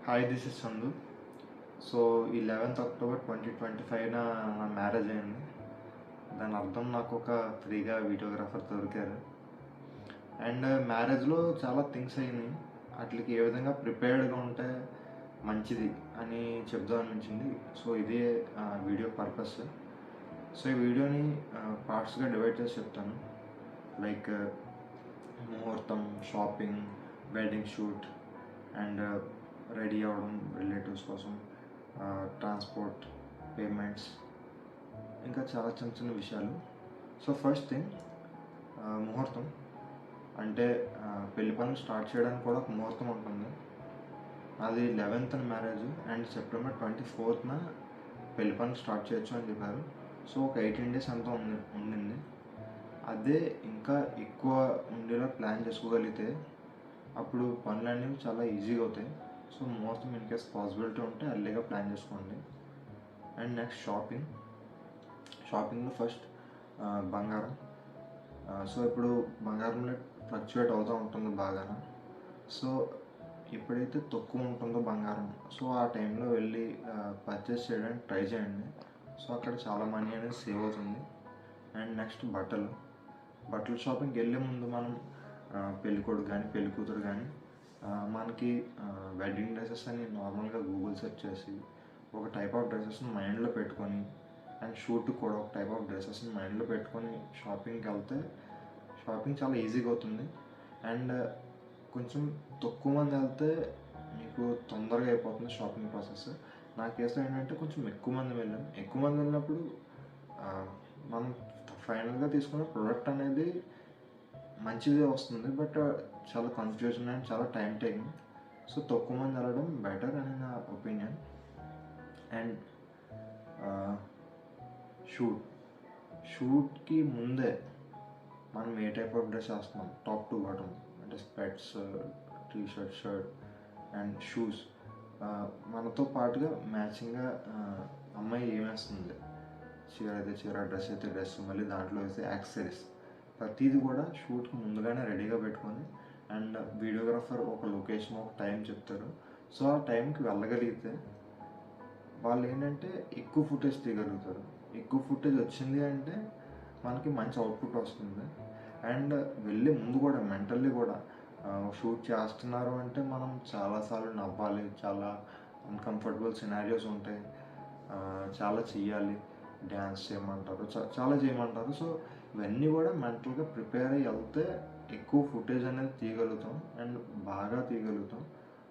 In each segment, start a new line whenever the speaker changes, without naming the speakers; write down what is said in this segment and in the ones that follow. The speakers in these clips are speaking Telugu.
Hi, this is Chandu. So 11th October 2025 నా మ్యారేజ్ అయింది. దాని అర్థం నాకు ఒక ఫ్రీగా వీడియోగ్రాఫర్ దొరికారు. అండ్ మ్యారేజ్లో చాలా థింగ్స్ అయినాయి. వాటికి ఏ విధంగా ప్రిపేర్డ్గా ఉంటే మంచిది అని చెప్దాం అనిపించింది. సో ఇదే వీడియో పర్పస్. సో ఈ వీడియోని పార్ట్స్గా డివైడ్ చేసి చెప్తాను. లైక్ ముహూర్తం, shopping, wedding shoot, and ready అవ్వడం రిలేటివ్స్ కోసం, ట్రాన్స్పోర్ట్, పేమెంట్స్, ఇంకా చాలా చిన్న చిన్న విషయాలు. సో ఫస్ట్ థింగ్, ముహూర్తం. అంటే పెళ్లి పనులు స్టార్ట్ చేయడానికి కూడా ఒక ముహూర్తం ఉంటుంది. అది 11th marriage and September 24th పెళ్లి పనులు స్టార్ట్ చేయొచ్చు అని చెప్పారు. సో ఒక 18 days అంతా ఉండింది. అదే ఇంకా ఎక్కువ ఉండేలా ప్లాన్ చేసుకోగలిగితే అప్పుడు పనులు అనేవి చాలా ఈజీగా అవుతాయి. సో ముహూర్తం ఇన్ కేస్ పాసిబిలిటీ ఉంటే అర్లీగా ప్లాన్ చేసుకోండి. అండ్ నెక్స్ట్ షాపింగ్లో ఫస్ట్ బంగారం. సో ఇప్పుడు బంగారం రేట్ ఫ్లక్చువేట్ అవుతూ ఉంటుంది బాగా. సో ఎప్పుడైతే తక్కువ ఉంటుందో బంగారం, సో ఆ టైంలో వెళ్ళి పర్చేస్ చేయడానికి ట్రై చేయండి. సో అక్కడ చాలా మనీ అనేది సేవ్ అవుతుంది. అండ్ నెక్స్ట్ బట్టల షాపింగ్కి వెళ్ళే ముందు మనం పెళ్ళికొడుకు కానీ పెళ్ళికూతురు కానీ మనకి వెడ్డింగ్ డ్రెస్సెస్ అని నార్మల్గా గూగుల్ సెర్చ్ చేసి ఒక టైప్ ఆఫ్ డ్రెస్సెస్ని మైండ్లో పెట్టుకొని, అండ్ షూట్ కూడా ఒక టైప్ ఆఫ్ డ్రెస్సెస్ని మైండ్లో పెట్టుకొని షాపింగ్కి వెళ్తే షాపింగ్ చాలా ఈజీగా అవుతుంది. అండ్ కొంచెం తక్కువ మంది వెళ్తే మీకు తొందరగా అయిపోతుంది షాపింగ్ ప్రాసెస్. నా కేసులో ఏంటంటే కొంచెం ఎక్కువ మంది వెళ్ళినప్పుడు మనం ఫైనల్గా తీసుకున్న ప్రోడక్ట్ అనేది మంచిదే వస్తుంది, బట్ చాలా కన్ఫ్యూజన్ అండ్ చాలా టైం టేకింగ్. సో తక్కువ మంది వెళ్ళడం బెటర్ అని నా ఒపీనియన్. అండ్ షూట్కి ముందే మనం ఏ టైప్ ఆఫ్ డ్రెస్ వేస్తున్నాం, టాప్ టు బాటమ్, అంటే స్పెట్స్, టీషర్ట్, షర్ట్ అండ్ షూస్, మనతో పాటుగా మ్యాచింగ్గా అమ్మాయి ఏం వేస్తుంది, చీర అయితే చీర, డ్రెస్ అయితే డ్రెస్, మళ్ళీ దాంట్లో వేస్తే యాక్సెసరీస్, ప్రతిదీ కూడా షూట్కి ముందుగానే రెడీగా పెట్టుకొని, అండ్ వీడియోగ్రాఫర్ ఒక లొకేషన్, ఒక టైం చెప్తారు. సో ఆ టైంకి వెళ్ళగలిగితే వాళ్ళు ఏంటంటే ఎక్కువ ఫుటేజ్ తీయగలుగుతారు. ఎక్కువ ఫుటేజ్ వచ్చింది అంటే మనకి మంచి అవుట్పుట్ వస్తుంది. అండ్ వెళ్ళే ముందు కూడా మెంటల్లీ కూడా షూట్ చేస్తున్నారు అంటే మనం చాలాసార్లు నవ్వాలి, చాలా అన్కంఫర్టబుల్ సినారియోస్ ఉంటాయి, చాలా చెయ్యాలి, డ్యాన్స్ చేయమంటారు, చాలా చేయమంటారు. సో ఇవన్నీ కూడా మెంటల్గా ప్రిపేర్ అయ్యి వెళ్తే ఎక్కువ ఫుటేజ్ అనేది తీయగలుగుతాం అండ్ బాగా తీయగలుగుతాం.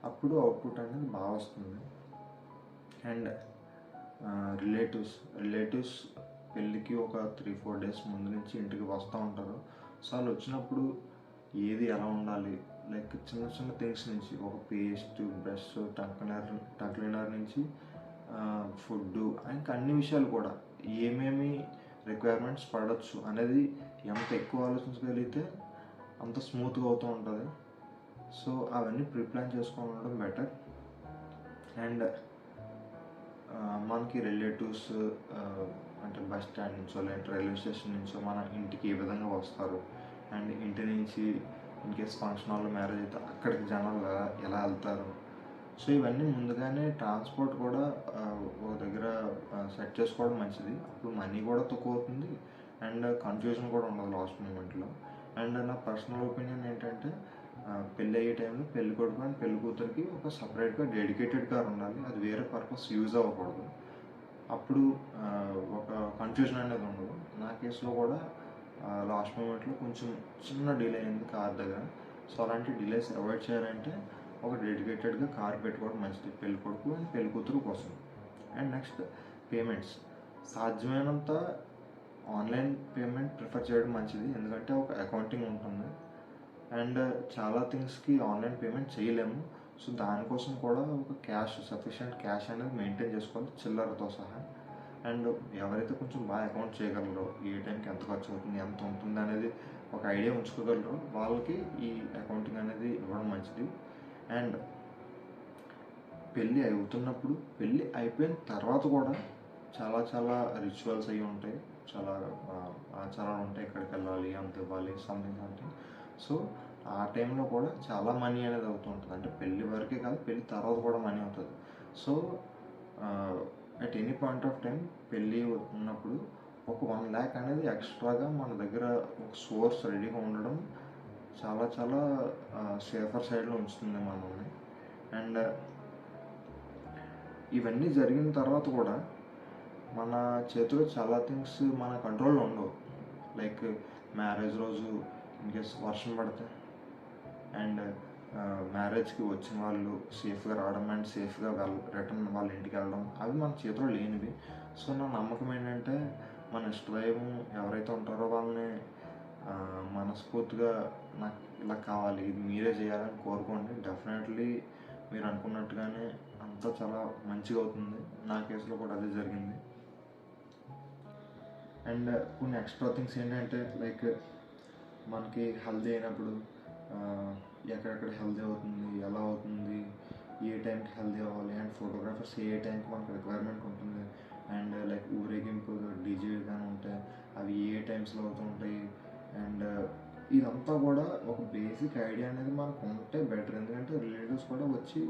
అప్పుడు అవుట్పుట్ అనేది బాగా వస్తుంది. అండ్ రిలేటివ్స్ పెళ్ళికి ఒక 3-4 days ముందు నుంచి ఇంటికి వస్తూ ఉంటారు. సో వాళ్ళు వచ్చినప్పుడు ఏది ఎలా ఉండాలి, లైక్ చిన్న చిన్న థింగ్స్ నుంచి, ఒక పేస్ట్, బ్రష్, టంగ్ క్లీనర్ నుంచి ఫుడ్, ఇంకా అన్ని విషయాలు కూడా ఏమేమి రిక్వైర్మెంట్స్ పడవచ్చు అనేది ఎంత ఎక్కువ ఆలోచించగలిగితే అంత స్మూత్గా అవుతూ ఉంటుంది. సో అవన్నీ ప్రిప్లాన్ చేసుకొని ఉండడం బెటర్. అండ్ మనకి రిలేటివ్స్ అంటే బస్ స్టాండ్ నుంచో లేదంటే రైల్వే స్టేషన్ నుంచో మన ఇంటికి ఏ విధంగా వస్తారు, అండ్ ఇంటి నుంచి ఇన్ కేస్ ఫంక్షన్ హాల్లో మ్యారేజ్ అయితే అక్కడికి జనాలు ఎలా వెళ్తారు. సో ఇవన్నీ ముందుగానే ట్రాన్స్పోర్ట్ కూడా ఒక దగ్గర సెట్ చేసుకోవడం మంచిది. అప్పుడు మనీ కూడా తక్కువ అవుతుంది అండ్ కన్ఫ్యూజన్ కూడా ఉండదు లాస్ట్ మూమెంట్లో. అండ్ నా పర్సనల్ ఒపీనియన్ ఏంటంటే పెళ్ళి అయ్యే టైంలో పెళ్లి కొడుకు అండ్ పెళ్లి కూతురికి ఒక సపరేట్గా డెడికేటెడ్ కార్ ఉండాలి. అది వేరే పర్పస్ యూజ్ అవ్వకూడదు. అప్పుడు ఒక కన్ఫ్యూజన్ అనేది ఉండదు. నా కేసులో కూడా లాస్ట్ మూమెంట్లో కొంచెం చిన్న డిలే అయింది కార్ దగ్గర. సో అలాంటి డిలేస్ అవాయిడ్ చేయాలంటే ఒక డెడికేటెడ్గా కార్ పెట్టుకోవడం మంచిది పెళ్లి కొడుకు అండ్ పెళ్లి కూతురు కోసం. అండ్ నెక్స్ట్ పేమెంట్స్, సాధ్యమైనంత ఆన్లైన్ పేమెంట్ ప్రిఫర్ చేయడం మంచిది. ఎందుకంటే ఒక అకౌంటింగ్ ఉంటుంది అండ్ చాలా థింగ్స్కి ఆన్లైన్ పేమెంట్ చేయలేము. సో దానికోసం కూడా ఒక సఫిషియెంట్ క్యాష్ అనేది మెయింటైన్ చేసుకోవాలి, చిల్లరతో సహా. అండ్ ఎవరైతే కొంచెం బాగా అకౌంట్ చేయగలరో, ఏ టైంకి ఎంత ఖర్చు అవుతుంది, ఎంత ఉంటుంది అనేది ఒక ఐడియా ఉంచుకోగలరో వాళ్ళకి ఈ అకౌంటింగ్ అనేది ఇవ్వడం మంచిది. అండ్ పెళ్ళి అవుతున్నప్పుడు, పెళ్ళి అయిపోయిన తర్వాత కూడా చాలా రిచువల్స్ అవి ఉంటాయి, చాలా ఆచారాలు ఉంటాయి. ఎక్కడికి వెళ్ళాలి, అంత ఇవ్వాలి, సంథింగ్. సో ఆ టైంలో కూడా చాలా మనీ అనేది అవుతుంటుంది. అంటే పెళ్ళి వరకే కాదు, పెళ్ళి తర్వాత కూడా మనీ అవుతుంది. So at any point of time పెళ్ళి ఉన్నప్పుడు ఒక 1 lakh అనేది ఎక్స్ట్రాగా మన దగ్గర ఒక సోర్స్ రెడీగా ఉండడం చాలా చాలా సేఫర్ సైడ్లో ఉంచుతుంది మనల్ని. అండ్ ఇవన్నీ జరిగిన తర్వాత కూడా మన చేతిలో చాలా థింగ్స్ మన కంట్రోల్లో ఉండవు. లైక్ మ్యారేజ్ రోజు ఇన్కేస్ వర్షం పడితే, అండ్ మ్యారేజ్కి వచ్చిన వాళ్ళు సేఫ్గా రావడం అండ్ సేఫ్గా రిటర్న్ వాళ్ళ ఇంటికి వెళ్ళడం, అవి మన చేతిలో లేనివి. సో నా నమ్మకం ఏంటంటే మన ఇష్టదైవం ఎవరైతే ఉంటారో వాళ్ళని మనస్ఫూర్తిగా నాకు ఇలా కావాలి, ఇది మీరే చేయాలని కోరుకోండి. డెఫినెట్లీ మీరు అనుకున్నట్టుగానే అంతా చాలా మంచిగా అవుతుంది. నా కేసులో కూడా అదే జరిగింది. అండ్ కొన్ని ఎక్స్ట్రా థింగ్స్ ఏంటంటే లైక్ మనకి హెల్దీ అయినప్పుడు ఎక్కడెక్కడ హెల్దీ అవుతుంది, ఎలా అవుతుంది, ఏ టైంకి హెల్దీ అవ్వాలి, అండ్ ఫోటోగ్రాఫర్స్ ఏ టైంకి మనకు రిక్వైర్మెంట్ ఉంటుంది, అండ్ లైక్ ఊరేగింపు డీజే కానీ ఉంటాయి, అవి ఏ టైమ్స్లో అవుతూ ఉంటాయి. అండ్ ఇదంతా కూడా ఒక బేసిక్ ఐడియా అనేది మనకు ఉంటే బెటర్. ఎందుకంటే రిలేటివ్స్ కూడా వచ్చి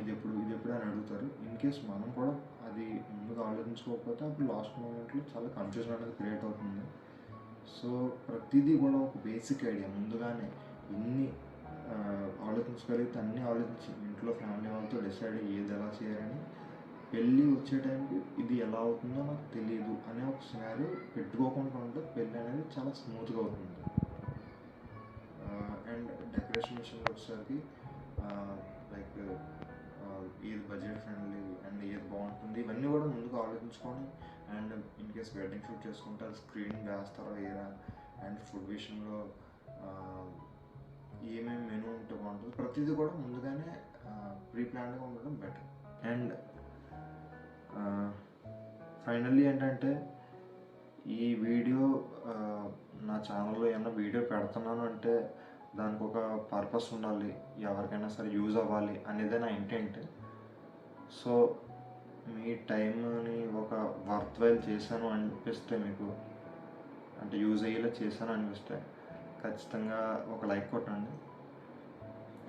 ఇది ఎప్పుడు అని అడుగుతారు. ఇన్ కేస్ మనం కూడా అది ముందుగా ఆలోచించుకోకపోతే అప్పుడు లాస్ట్ మూమెంట్లో చాలా కన్ఫ్యూజన్ అనేది క్రియేట్ అవుతుంది. సో ప్రతిదీ కూడా ఒక బేసిక్ ఐడియా ముందుగానే ఎన్ని ఆలోచించగలిగితే అన్నీ ఆలోచించి ఇంట్లో ఫ్యామిలీ వాళ్ళతో డిసైడ్ ఏది ఎలా చేయాలని, పెళ్ళి వచ్చే టైంకి ఇది ఎలా అవుతుందో నాకు తెలియదు అనే ఒక సినారీ పెట్టుకోకుండా ఉంటే పెళ్ళి అనేది చాలా స్మూత్గా అవుతుంది. అండ్ డెకరేషన్ విషయంలో వచ్చేసరికి లైక్ ఏది బడ్జెట్ ఫ్రెండ్లీ అండ్ ఏది బాగుంటుంది, ఇవన్నీ కూడా ముందుగా ఆలోచించుకొని, and in case wedding shoot చేసుకుంటే అది స్క్రీన్ వేస్తారో వేయరా, అండ్ ఫుడ్ విషయంలో ఏమేమి మెనూ ఉంటే బాగుంటుంది, ప్రతిదీ కూడా ముందుగానే ప్రీ ప్లాన్గా ఉండడం బెటర్. అండ్ ఫైనల్లీ ఏంటంటే ఈ వీడియో నా ఛానల్లో ఏమన్నా వీడియో పెడుతున్నాను అంటే దానికి ఒక పర్పస్ ఉండాలి, ఎవరికైనా సరే యూజ్ అవ్వాలి అనేదే నా ఇంటెంట్. సో మీ టైంని ఒక వర్త్ వైల్ చేశాను అనిపిస్తే, మీకు అంటే యూజ్ అయ్యేలా చేశాను అనిపిస్తే ఖచ్చితంగా ఒక లైక్ కొట్టండి.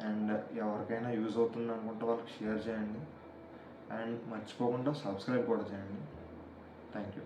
అండ్ ఎవరికైనా యూజ్ అవుతుంది అనుకుంటే వాళ్ళకి షేర్ చేయండి. అండ్ మర్చిపోకుండా సబ్స్క్రైబ్ కూడా చేయండి. Thank you.